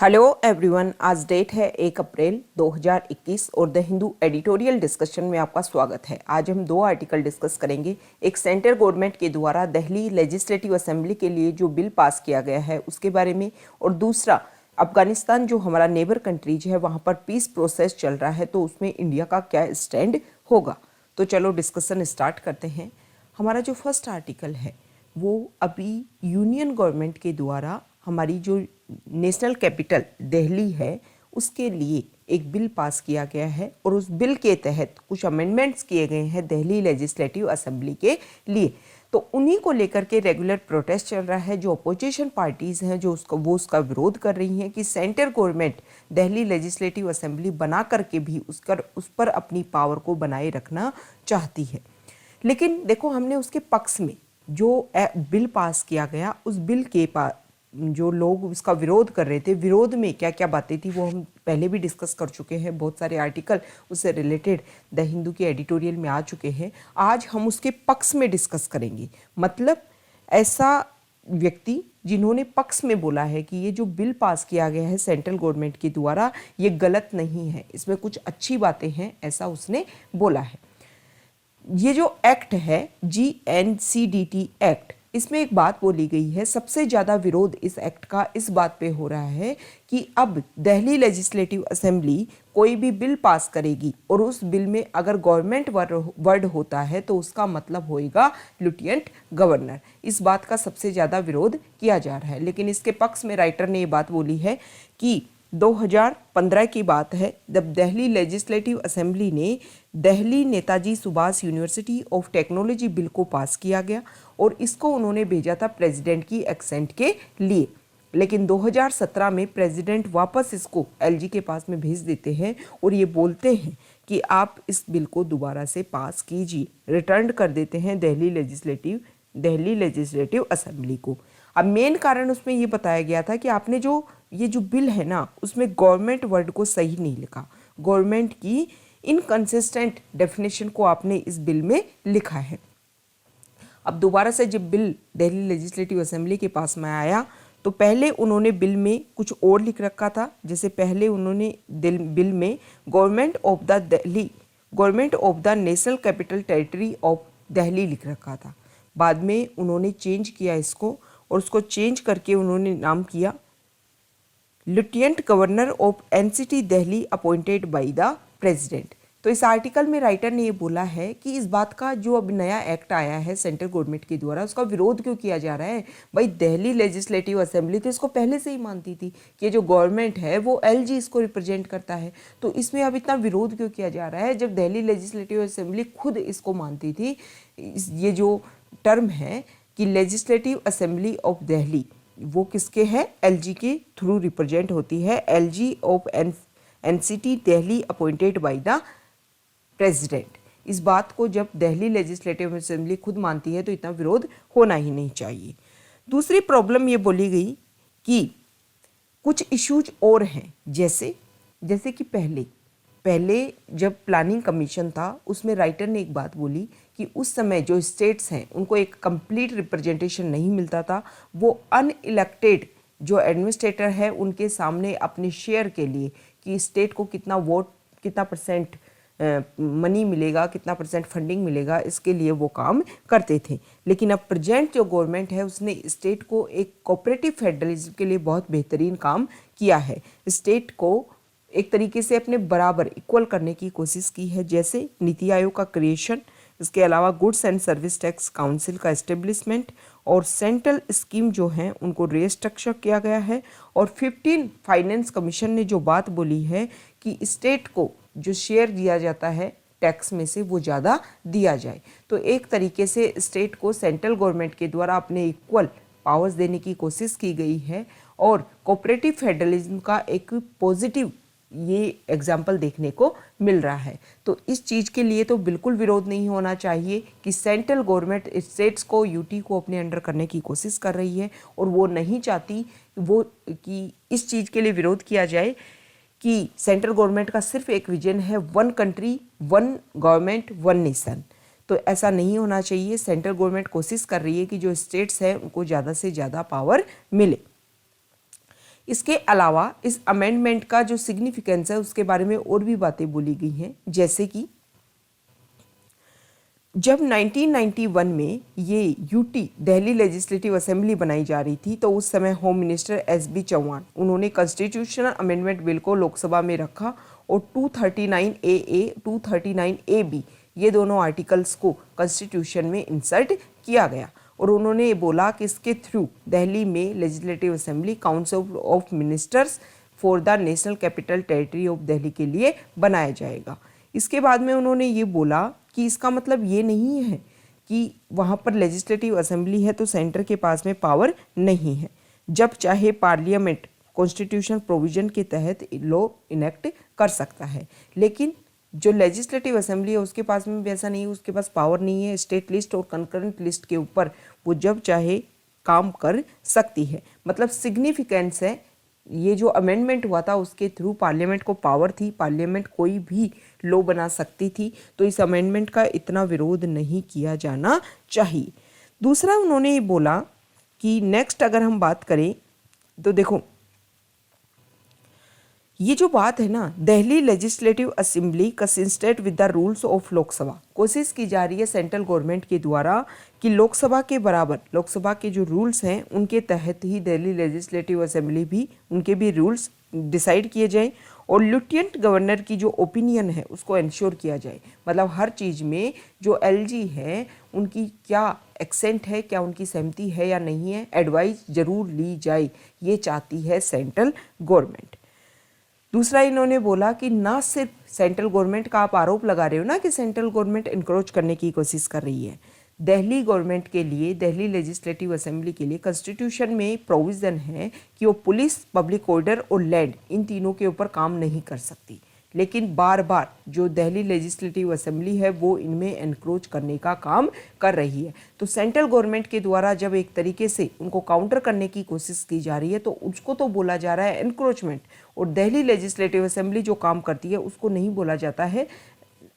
Hello everyone, आज date है 1 अप्रैल 2021 और द हिंदू एडिटोरियल डिस्कशन में आपका स्वागत है। आज हम दो आर्टिकल डिस्कस करेंगे। एक सेंट्रल गवर्नमेंट के द्वारा दिल्ली लेजिस्लेटिव असेंबली के लिए जो बिल पास किया गया है उसके बारे में, और दूसरा अफगानिस्तान जो हमारा नेबर कंट्रीज है वहाँ पर पीस प्रोसेस चल रहा है तो उसमें इंडिया का क्या स्टैंड होगा। तो चलो डिस्कशन स्टार्ट करते हैं। हमारा जो फर्स्ट आर्टिकल है वो अभी यूनियन गवर्नमेंट के द्वारा हमारी जो नेशनल कैपिटल दिल्ली है उसके लिए एक बिल पास किया गया है और उस बिल के तहत कुछ अमेंडमेंट्स किए गए हैं दिल्ली लेजिस्लेटिव असेंबली के लिए। तो उन्हीं को लेकर के रेगुलर प्रोटेस्ट चल रहा है। जो अपोजिशन पार्टीज़ हैं जो उसका विरोध कर रही हैं कि central government Delhi legislative assembly बना करके भी उस पर अपनी पावर को बनाए रखना चाहती है। लेकिन देखो, हमने उसके पक्ष में जो बिल पास किया गया उस बिल के जो लोग उसका विरोध कर रहे थे, विरोध में क्या क्या बातें थी वो हम पहले भी डिस्कस कर चुके हैं। बहुत सारे आर्टिकल उससे रिलेटेड द हिंदू के एडिटोरियल में आ चुके हैं। आज हम उसके पक्ष में डिस्कस करेंगे। मतलब ऐसा व्यक्ति जिन्होंने पक्ष में बोला है कि ये जो बिल पास किया गया है सेंट्रल गवर्नमेंट के द्वारा ये गलत नहीं है, इसमें कुछ अच्छी बातें हैं, ऐसा उसने बोला है। ये जो एक्ट है GNCDT एक्ट, इसमें एक बात बोली गई है, सबसे ज़्यादा विरोध इस एक्ट का इस बात पे हो रहा है कि अब दिल्ली लेजिस्लेटिव असेंबली कोई भी बिल पास करेगी और उस बिल में अगर गवर्नमेंट वर्ड होता है तो उसका मतलब होएगा लेफ्टिनेंट गवर्नर। इस बात का सबसे ज़्यादा विरोध किया जा रहा है। लेकिन इसके पक्ष में राइटर ने ये बात बोली है कि 2015 की बात है जब दिल्ली लेजिस्लेटिव असेंबली ने Delhi Netaji Subhash university of technology bill को पास किया गया और इसको उन्होंने भेजा था प्रेसिडेंट की एक्सेंट के लिए। लेकिन 2017 में प्रेसिडेंट वापस इसको LG के पास में भेज देते हैं और ये बोलते हैं कि आप इस बिल को दोबारा से पास कीजिए, रिटर्न कर देते हैं दिल्ली लेजिस्लेटिव असेंबली को। अब मेन कारण उसमें ये बताया गया था कि आपने ये जो बिल है ना उसमें गवर्नमेंट वर्ड को सही नहीं लिखा, गवर्नमेंट की इनकंसिस्टेंट डेफिनेशन को आपने इस बिल में लिखा है। अब दोबारा से जब बिल दिल्ली लेजिस्लेटिव असेंबली के पास में आया तो पहले उन्होंने बिल में कुछ और लिख रखा था। जैसे पहले उन्होंने बिल में government of the national capital territory of Delhi लिख रखा था। बाद में उन्होंने चेंज किया इसको और उसको चेंज करके उन्होंने नाम किया lieutenant governor of NCT Delhi appointed by the president. तो इस आर्टिकल में राइटर ने ये बोला है कि इस बात का जो अब नया एक्ट आया है सेंट्रल गवर्नमेंट के द्वारा उसका विरोध क्यों किया जा रहा है। भाई दिल्ली लेजिस्लेटिव असेंबली तो इसको पहले से ही मानती थी कि जो गवर्नमेंट है वो LG इसको रिप्रेजेंट करता है, तो इसमें अब इतना विरोध क्यों किया जा रहा है जब दिल्ली लेजिस्लेटिव असेंबली खुद इसको मानती थी। ये जो टर्म है कि लेजिस्लेटिव असेंबली ऑफ दिल्ली वो किसके है, LG के थ्रू रिप्रेजेंट होती है। LG of NCT Delhi appointed by the president. इस बात को जब दिल्ली लेजिस्लेटिव असेंबली खुद मानती है तो इतना विरोध होना ही नहीं चाहिए। दूसरी प्रॉब्लम ये बोली गई कि कुछ इश्यूज और हैं, जैसे कि पहले जब प्लानिंग कमीशन था उसमें राइटर ने एक बात बोली कि उस समय जो स्टेट्स हैं उनको एक कंप्लीट रिप्रेजेंटेशन नहीं मिलता था। वो अनइलेक्टेड जो एडमिनिस्ट्रेटर है उनके सामने अपने शेयर के लिए कि स्टेट को कितना वोट, कितना परसेंट मनी मिलेगा, कितना परसेंट फंडिंग मिलेगा, इसके लिए वो काम करते थे। लेकिन अब प्रेजेंट जो गवर्नमेंट है उसने स्टेट को एक कोऑपरेटिव फेडरलिज्म के लिए बहुत बेहतरीन काम किया है। स्टेट को एक तरीके से अपने बराबर इक्वल करने की कोशिश की है। जैसे नीति आयोग का क्रिएशन, इसके अलावा goods and service tax council का एस्टेब्लिशमेंट और सेंट्रल स्कीम जो हैं उनको रीस्ट्रक्चर किया गया है। और 15 फाइनेंस कमीशन ने जो बात बोली है कि स्टेट को जो शेयर दिया जाता है टैक्स में से वो ज़्यादा दिया जाए। तो एक तरीके से स्टेट को सेंट्रल गवर्नमेंट के द्वारा अपने इक्वल पावर्स देने की कोशिश की गई है और कोऑपरेटिव फेडरलिज्म का एक पॉजिटिव ये एग्जाम्पल देखने को मिल रहा है। तो इस चीज़ के लिए तो बिल्कुल विरोध नहीं होना चाहिए कि सेंट्रल गवर्नमेंट स्टेट्स को, यूटी को अपने अंडर करने की कोशिश कर रही है और वो नहीं चाहती कि इस चीज़ के लिए विरोध किया जाए कि सेंट्रल गवर्नमेंट का सिर्फ एक विजन है, one country one government one nation. तो ऐसा नहीं होना चाहिए। सेंट्रल गवर्नमेंट कोशिश कर रही है कि जो स्टेट्स हैं उनको ज़्यादा से ज़्यादा पावर मिले। इसके अलावा इस अमेंडमेंट का जो सिग्निफिकेंस है उसके बारे में और भी बातें बोली गई हैं, जैसे कि जब 1991 में ये यूटी दिल्ली लेजिस्लेटिव असेंबली बनाई जा रही थी तो उस समय होम मिनिस्टर एस.बी. चौहान उन्होंने कॉन्स्टिट्यूशनल अमेंडमेंट बिल को लोकसभा में रखा और 239 ए 239 ए बी ये दोनों आर्टिकल्स को कॉन्स्टिट्यूशन में इंसर्ट किया गया और उन्होंने ये बोला कि इसके थ्रू दिल्ली में legislative assembly council of ministers for the national capital territory of Delhi के लिए बनाया जाएगा। इसके बाद में उन्होंने ये बोला कि इसका मतलब ये नहीं है कि वहाँ पर लेजिस्लेटिव असेंबली है तो सेंटर के पास में पावर नहीं है, जब चाहे पार्लियामेंट कॉन्स्टिट्यूशन प्रोविजन के तहत लॉ इनेक्ट कर सकता है, लेकिन जो लेजिस्लेटिव असेंबली है उसके पास में भी ऐसा नहीं है, उसके पास पावर नहीं है स्टेट लिस्ट और कंकरेंट लिस्ट के ऊपर वो जब चाहे काम कर सकती है। मतलब सिग्निफिकेंस है ये जो अमेंडमेंट हुआ था उसके थ्रू पार्लियामेंट को पावर थी, पार्लियामेंट कोई भी लॉ बना सकती थी, तो इस अमेंडमेंट का इतना विरोध नहीं किया जाना चाहिए। दूसरा उन्होंने ये बोला कि नेक्स्ट अगर हम बात करें तो देखो ये जो बात है ना, Delhi legislative assembly consistent with the rules of Lok Sabha, कोशिश की जा रही है सेंट्रल गवर्नमेंट के द्वारा कि लोकसभा के बराबर लोकसभा के जो रूल्स हैं उनके तहत ही दिल्ली लेजिस्लेटिव असेंबली भी उनके भी रूल्स डिसाइड किए जाएं और लेफ्टिनेंट गवर्नर की जो ओपिनियन है उसको इंश्योर किया जाए। मतलब हर चीज़ में जो एलजी है उनकी क्या एक्सेंट है, क्या उनकी सहमति है या नहीं है, एडवाइस जरूर ली जाए, ये चाहती है सेंट्रल गवर्नमेंट। दूसरा इन्होंने बोला कि ना सिर्फ सेंट्रल गवर्नमेंट का आप आरोप लगा रहे हो ना कि सेंट्रल गवर्नमेंट इनक्रोच करने की कोशिश कर रही है, दिल्ली गवर्नमेंट के लिए दिल्ली लेजिस्लेटिव असेंबली के लिए कॉन्स्टिट्यूशन में प्रोविज़न है कि वो पुलिस, पब्लिक ऑर्डर और लैंड इन तीनों के ऊपर काम नहीं कर सकती, लेकिन बार बार जो दिल्ली लेजिस्लेटिव असेंबली है वो इनमें एनक्रोच करने का काम कर रही है। तो सेंट्रल गवर्नमेंट के द्वारा जब एक तरीके से उनको काउंटर करने की कोशिश की जा रही है तो उसको तो बोला जा रहा है एनक्रोचमेंट, और दिल्ली लेजिस्लेटिव असेंबली जो काम करती है उसको नहीं बोला जाता है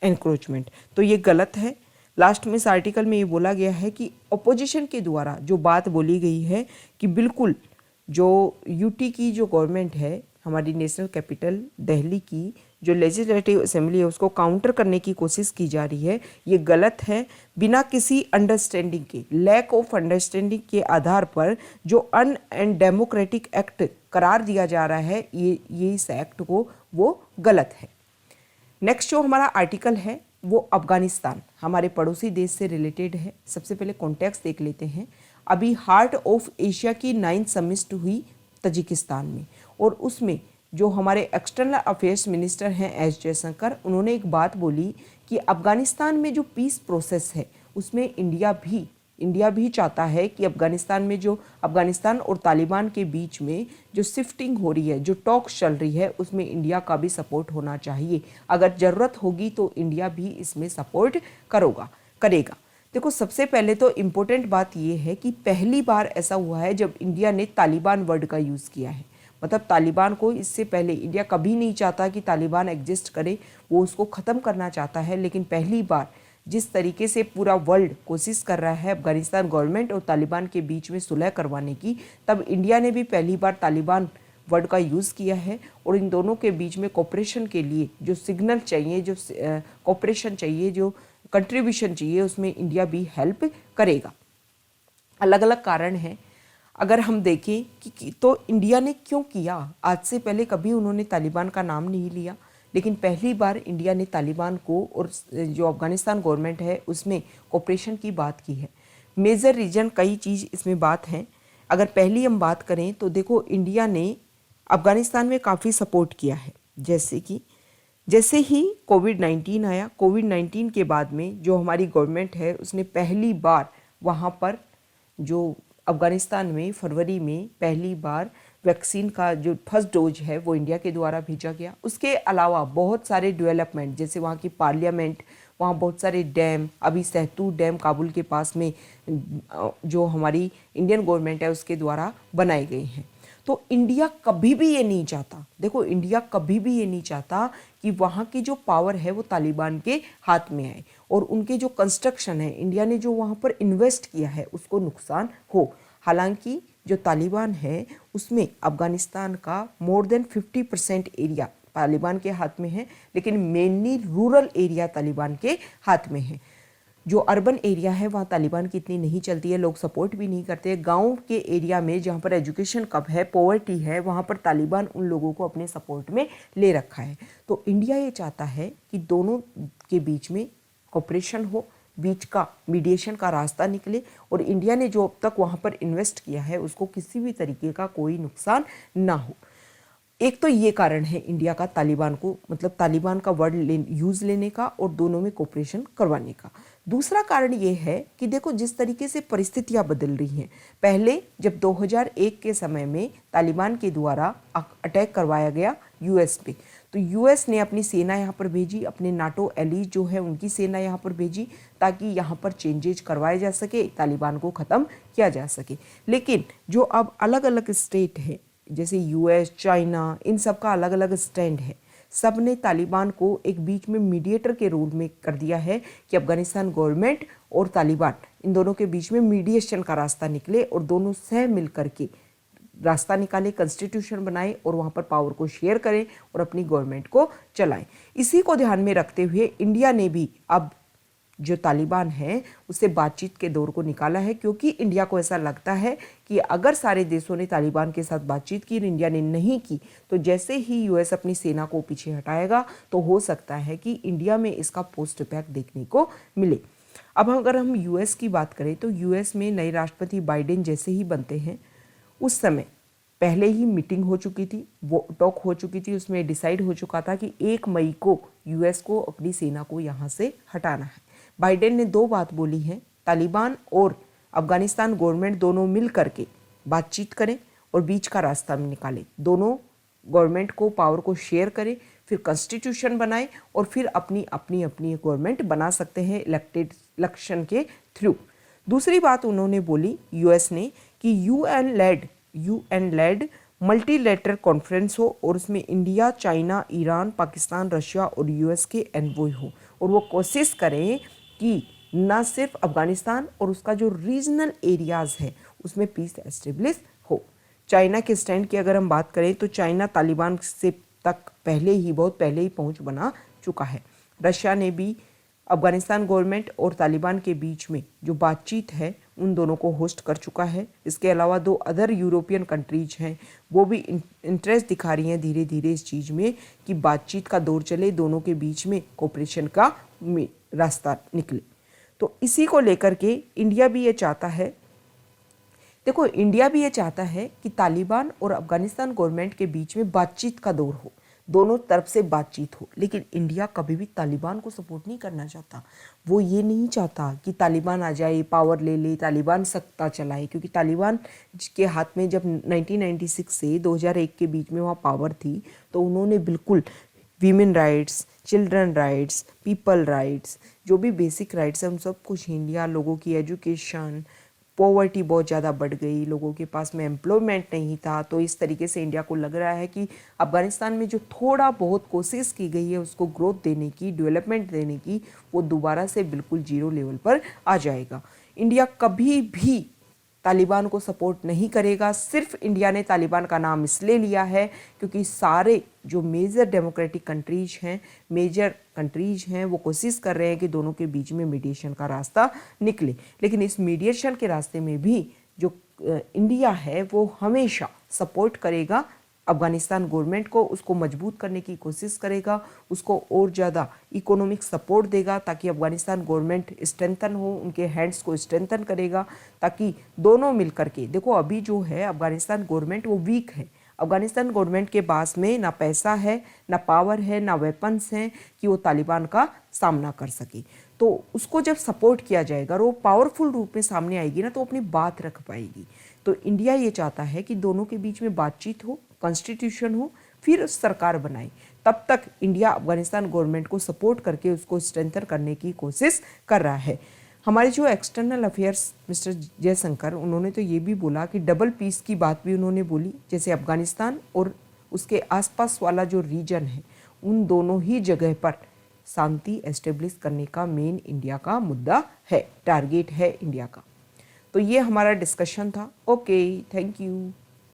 एनक्रोचमेंट, तो ये गलत है। लास्ट में इस आर्टिकल में ये बोला गया है कि अपोजिशन के द्वारा जो बात बोली गई है कि बिल्कुल जो यूटी की जो गवर्नमेंट है हमारी नेशनल कैपिटल दिल्ली की जो लेजिस्लेटिव असेंबली है उसको काउंटर करने की कोशिश की जा रही है, ये गलत है। बिना किसी अंडरस्टैंडिंग के, लैक ऑफ अंडरस्टैंडिंग के आधार पर जो अनडेमोक्रेटिक एक्ट करार दिया जा रहा है ये इस एक्ट को वो गलत है। नेक्स्ट जो हमारा आर्टिकल है वो अफगानिस्तान हमारे पड़ोसी देश से रिलेटेड है। सबसे पहले कॉन्टेक्स्ट देख लेते हैं। अभी हार्ट ऑफ एशिया की 9th समिट हुई तजिकिस्तान में और उसमें जो हमारे एक्सटर्नल अफेयर्स मिनिस्टर हैं एस जयशंकर, उन्होंने एक बात बोली कि अफगानिस्तान में जो पीस प्रोसेस है उसमें इंडिया भी चाहता है कि अफगानिस्तान में जो अफगानिस्तान और तालिबान के बीच में जो शिफ्टिंग हो रही है, जो टॉक्स चल रही है, उसमें इंडिया का भी सपोर्ट होना चाहिए। अगर ज़रूरत होगी तो इंडिया भी इसमें सपोर्ट करेगा। देखो सबसे पहले तो इम्पोर्टेंट बात यह है कि पहली बार ऐसा हुआ है जब इंडिया ने तालिबान वर्ड का यूज़ किया है। मतलब तालिबान को इससे पहले इंडिया कभी नहीं चाहता कि तालिबान एग्जिस्ट करे, वो उसको ख़त्म करना चाहता है, लेकिन पहली बार जिस तरीके से पूरा वर्ल्ड कोशिश कर रहा है अफगानिस्तान गवर्नमेंट और तालिबान के बीच में सुलह करवाने की, तब इंडिया ने भी पहली बार तालिबान वर्ड का यूज़ किया है और इन दोनों के बीच में कोऑपरेशन के लिए जो सिग्नल चाहिए, जो कोऑपरेशन चाहिए, जो कंट्रीब्यूशन चाहिए, उसमें इंडिया भी हेल्प करेगा। अलग अलग कारण हैं। अगर हम देखें कि तो इंडिया ने क्यों किया, आज से पहले कभी उन्होंने तालिबान का नाम नहीं लिया, लेकिन पहली बार इंडिया ने तालिबान को और जो अफगानिस्तान गवर्नमेंट है उसमें कोऑपरेशन की बात की है। मेजर रीजन कई चीज़ इसमें बात हैं। अगर पहली हम बात करें तो देखो इंडिया ने अफगानिस्तान में काफ़ी सपोर्ट किया है। जैसे ही कोविड-19 आया, कोविड-19 के बाद में जो हमारी गवर्नमेंट है उसने पहली बार वहाँ पर जो अफगानिस्तान में फरवरी में पहली बार वैक्सीन का जो फर्स्ट डोज है वो इंडिया के द्वारा भेजा गया। उसके अलावा बहुत सारे डेवलपमेंट, जैसे वहाँ की पार्लियामेंट, वहाँ बहुत सारे डैम, अभी सहतूत डैम काबुल के पास में जो हमारी इंडियन गवर्नमेंट है उसके द्वारा बनाए गए हैं। तो इंडिया कभी भी ये नहीं चाहता, देखो इंडिया कभी भी ये नहीं चाहता कि वहाँ की जो पावर है वो तालिबान के हाथ में आए और उनके जो कंस्ट्रक्शन है, इंडिया ने जो वहाँ पर इन्वेस्ट किया है उसको नुकसान हो। हालांकि जो तालिबान है उसमें अफगानिस्तान का मोर देन 50% एरिया तालिबान के हाथ में है, लेकिन मेनली रूरल एरिया तालिबान के हाथ में है। जो अर्बन एरिया है वहाँ तालिबान की इतनी नहीं चलती है, लोग सपोर्ट भी नहीं करते। गांव के एरिया में जहाँ पर एजुकेशन कम है, पॉवर्टी है, वहाँ पर तालिबान उन लोगों को अपने सपोर्ट में ले रखा है। तो इंडिया ये चाहता है कि दोनों के बीच में कोऑपरेशन हो, बीच का मीडिएशन का रास्ता निकले, और इंडिया ने जो अब तक वहाँ पर इन्वेस्ट किया है उसको किसी भी तरीके का कोई नुकसान ना हो। एक तो ये कारण है इंडिया का तालिबान को, मतलब तालिबान का वर्ड यूज़ लेने का और दोनों में कोऑपरेशन करवाने का। दूसरा कारण ये है कि देखो जिस तरीके से परिस्थितियां बदल रही हैं, पहले जब 2001 के समय में तालिबान के द्वारा अटैक करवाया गया यूएस पे, तो यूएस ने अपनी सेना यहाँ पर भेजी, अपने नाटो एलीज जो है उनकी सेना यहाँ पर भेजी ताकि यहाँ पर चेंजेज करवाए जा सके, तालिबान को ख़त्म किया जा सके। लेकिन जो अब अलग अलग स्टेट है जैसे यूएस, चाइना, इन सब का अलग अलग स्टैंड है। सब ने तालिबान को एक बीच में मीडिएटर के रोल में कर दिया है कि अफगानिस्तान गवर्नमेंट और तालिबान इन दोनों के बीच में मीडिएशन का रास्ता निकले और दोनों सह मिल करके रास्ता निकाले, कॉन्स्टिट्यूशन बनाए और वहाँ पर पावर को शेयर करें और अपनी गवर्नमेंट को चलाएं। इसी को ध्यान में रखते हुए इंडिया ने भी अब जो तालिबान है उससे बातचीत के दौर को निकाला है, क्योंकि इंडिया को ऐसा लगता है कि अगर सारे देशों ने तालिबान के साथ बातचीत की और इंडिया ने नहीं की, तो जैसे ही यूएस अपनी सेना को पीछे हटाएगा तो हो सकता है कि इंडिया में इसका पोस्ट इफेक्ट देखने को मिले। अब अगर हम यूएस की बात करें तो यूएस में नए राष्ट्रपति बाइडेन जैसे ही बनते हैं उस समय पहले ही मीटिंग हो चुकी थी, वो टॉक हो चुकी थी, उसमें डिसाइड हो चुका था कि 1 मई को यूएस को अपनी सेना को यहाँ से हटाना है। बाइडेन ने 2 बात बोली हैं, तालिबान और अफगानिस्तान गवर्नमेंट दोनों मिल करके बातचीत करें और बीच का रास्ता में निकालें, दोनों गवर्नमेंट को पावर को शेयर करें, फिर कॉन्स्टिट्यूशन बनाएं और फिर अपनी गवर्नमेंट बना सकते हैं इलेक्टेड इलेक्शन के थ्रू। दूसरी बात उन्होंने बोली यूएस ने कि यूएन लेड मल्टीलेटरल कॉन्फ्रेंस हो और उसमें India, China, Iran, Pakistan, Russia और यूएस के एनवॉय हो, और वो कोशिश करें कि न सिर्फ अफगानिस्तान और उसका जो रीजनल एरियाज़ है उसमें पीस एस्टेब्लिश हो। चाइना के स्टैंड की अगर हम बात करें तो चाइना तालिबान से तक बहुत पहले ही पहुंच बना चुका है। रशिया ने भी अफगानिस्तान गवर्नमेंट और तालिबान के बीच में जो बातचीत है उन दोनों को होस्ट कर चुका है। इसके अलावा 2 अदर यूरोपियन कंट्रीज हैं, वो भी इंटरेस्ट दिखा रही हैं धीरे धीरे इस चीज़ में कि बातचीत का दौर चले, दोनों के बीच में कोऑपरेशन का रास्ता निकले। तो इसी को लेकर के इंडिया भी ये चाहता है, देखो इंडिया भी ये चाहता है कि तालिबान और अफगानिस्तान गवर्नमेंट के बीच में बातचीत का दौर हो, दोनों तरफ से बातचीत हो। लेकिन इंडिया कभी भी तालिबान को सपोर्ट नहीं करना चाहता। वो ये नहीं चाहता कि तालिबान आ जाए, पावर ले ले, तालिबान सत्ता चलाए, क्योंकि तालिबान के हाथ में जब 1996 से 2001 के बीच में वहाँ पावर थी तो उन्होंने बिल्कुल women rights, children rights, people rights, जो भी बेसिक राइट्स हैं उन सब कुछ छीन लिया। लोगों की एजुकेशन, पॉवर्टी बहुत ज़्यादा बढ़ गई, लोगों के पास में एम्प्लॉयमेंट नहीं था। तो इस तरीके से इंडिया को लग रहा है कि अफगानिस्तान में जो थोड़ा बहुत कोशिश की गई है उसको ग्रोथ देने की, डेवलपमेंट देने की, वो दोबारा से बिल्कुल जीरो लेवल पर आ जाएगा। इंडिया कभी भी तालिबान को सपोर्ट नहीं करेगा। सिर्फ इंडिया ने तालिबान का नाम इसलिए लिया है क्योंकि सारे जो मेजर डेमोक्रेटिक कंट्रीज हैं वो कोशिश कर रहे हैं कि दोनों के बीच में मीडिएशन का रास्ता निकले। लेकिन इस मीडिएशन के रास्ते में भी जो इंडिया है वो हमेशा सपोर्ट करेगा अफगानिस्तान गवर्नमेंट को, उसको मजबूत करने की कोशिश करेगा, उसको और ज़्यादा इकोनॉमिक सपोर्ट देगा ताकि अफगानिस्तान गवर्नमेंट स्ट्रेंथन हो, उनके हैंड्स को स्ट्रेंथन करेगा ताकि दोनों मिल करके, देखो अभी जो है अफगानिस्तान गवर्नमेंट वो वीक है। अफगानिस्तान गवर्नमेंट के पास में ना पैसा है, ना पावर है, ना वेपन्स हैं कि वो तालिबान का सामना कर सके। तो उसको जब सपोर्ट किया जाएगा और वो पावरफुल रूप में सामने आएगी ना तो अपनी बात रख पाएगी। तो इंडिया ये चाहता है कि दोनों के बीच में बातचीत हो, कॉन्स्टिट्यूशन हो, फिर सरकार बनाए। तब तक इंडिया अफगानिस्तान गवर्नमेंट को सपोर्ट करके उसको स्ट्रेंथन करने की कोशिश कर रहा है। हमारे जो एक्सटर्नल अफेयर्स मिस्टर जयशंकर, उन्होंने तो ये भी बोला कि डबल पीस की बात भी उन्होंने बोली, जैसे अफगानिस्तान और उसके आसपास वाला जो रीजन है उन दोनों ही जगह पर शांति एस्टेब्लिश करने का मेन इंडिया का मुद्दा है, टारगेट है इंडिया का। तो ये हमारा डिस्कशन था। Okay, thank you.